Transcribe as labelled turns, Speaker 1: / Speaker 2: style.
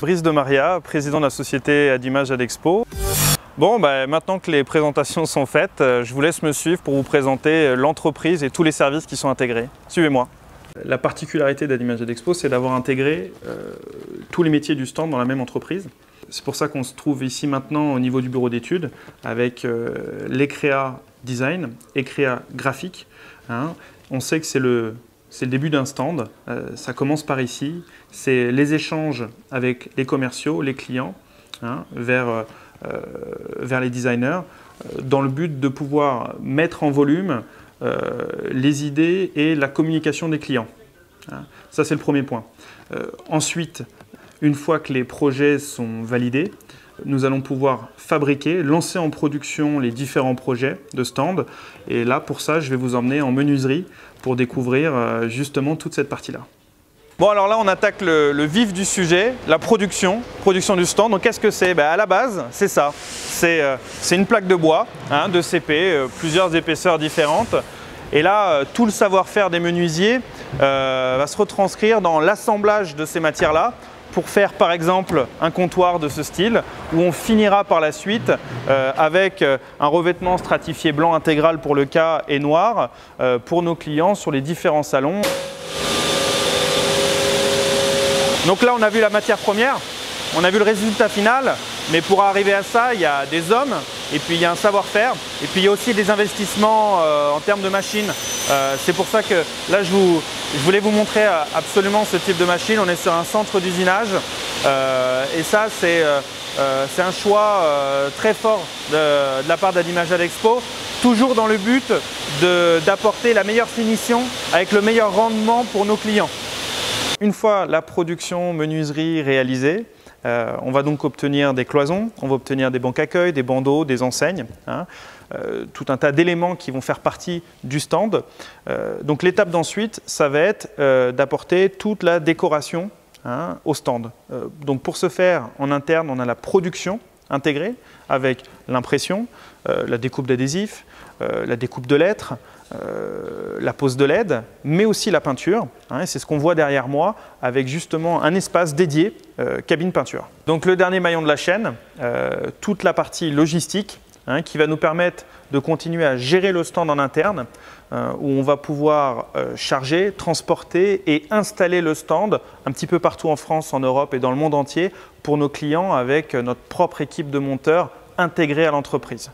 Speaker 1: Brice de Maria, président de la société Adimage Adexpo. Bon, maintenant que les présentations sont faites, je vous laisse me suivre pour vous présenter l'entreprise et tous les services qui sont intégrés. Suivez-moi. La particularité d'Adimage Adexpo, c'est d'avoir intégré tous les métiers du stand dans la même entreprise. C'est pour ça qu'on se trouve ici maintenant au niveau du bureau d'études avec les créas design et créas graphique. On sait que c'est le début d'un stand, ça commence par ici. C'est les échanges avec les commerciaux, les clients, vers les designers, dans le but de pouvoir mettre en volume les idées et la communication des clients. Ça, c'est le premier point. Ensuite, une fois que les projets sont validés, nous allons pouvoir fabriquer, lancer en production les différents projets de stand. Et là, pour ça, je vais vous emmener en menuiserie pour découvrir justement toute cette partie-là. Bon, alors là, on attaque le vif du sujet, la production du stand. Donc, qu'est-ce que c'est? À la base, c'est ça. C'est une plaque de bois, de CP, plusieurs épaisseurs différentes. Et là, tout le savoir-faire des menuisiers va se retranscrire dans l'assemblage de ces matières-là pour faire, par exemple, un comptoir de ce style, où on finira par la suite avec un revêtement stratifié blanc intégral pour le cas et noir pour nos clients sur les différents salons. Donc là, on a vu la matière première, on a vu le résultat final, mais pour arriver à ça, il y a des hommes, et puis il y a un savoir-faire, et puis il y a aussi des investissements en termes de machines. C'est pour ça que là, je voulais vous montrer absolument ce type de machine. On est sur un centre d'usinage, et ça, c'est un choix très fort de la part d'Adimage Adexpo, toujours dans le but d'apporter la meilleure finition avec le meilleur rendement pour nos clients. Une fois la production menuiserie réalisée, on va donc obtenir des cloisons, on va obtenir des bancs accueil, des bandeaux, des enseignes, tout un tas d'éléments qui vont faire partie du stand. Donc l'étape d'ensuite, ça va être d'apporter toute la décoration au stand. Donc pour ce faire, en interne, on a la production intégrée avec l'impression, la découpe d'adhésifs, la découpe de lettres, la pose de LED, mais aussi la peinture. C'est ce qu'on voit derrière moi avec justement un espace dédié cabine peinture. Donc le dernier maillon de la chaîne, toute la partie logistique qui va nous permettre de continuer à gérer le stand en interne où on va pouvoir charger, transporter et installer le stand un petit peu partout en France, en Europe et dans le monde entier pour nos clients avec notre propre équipe de monteurs intégrée à l'entreprise.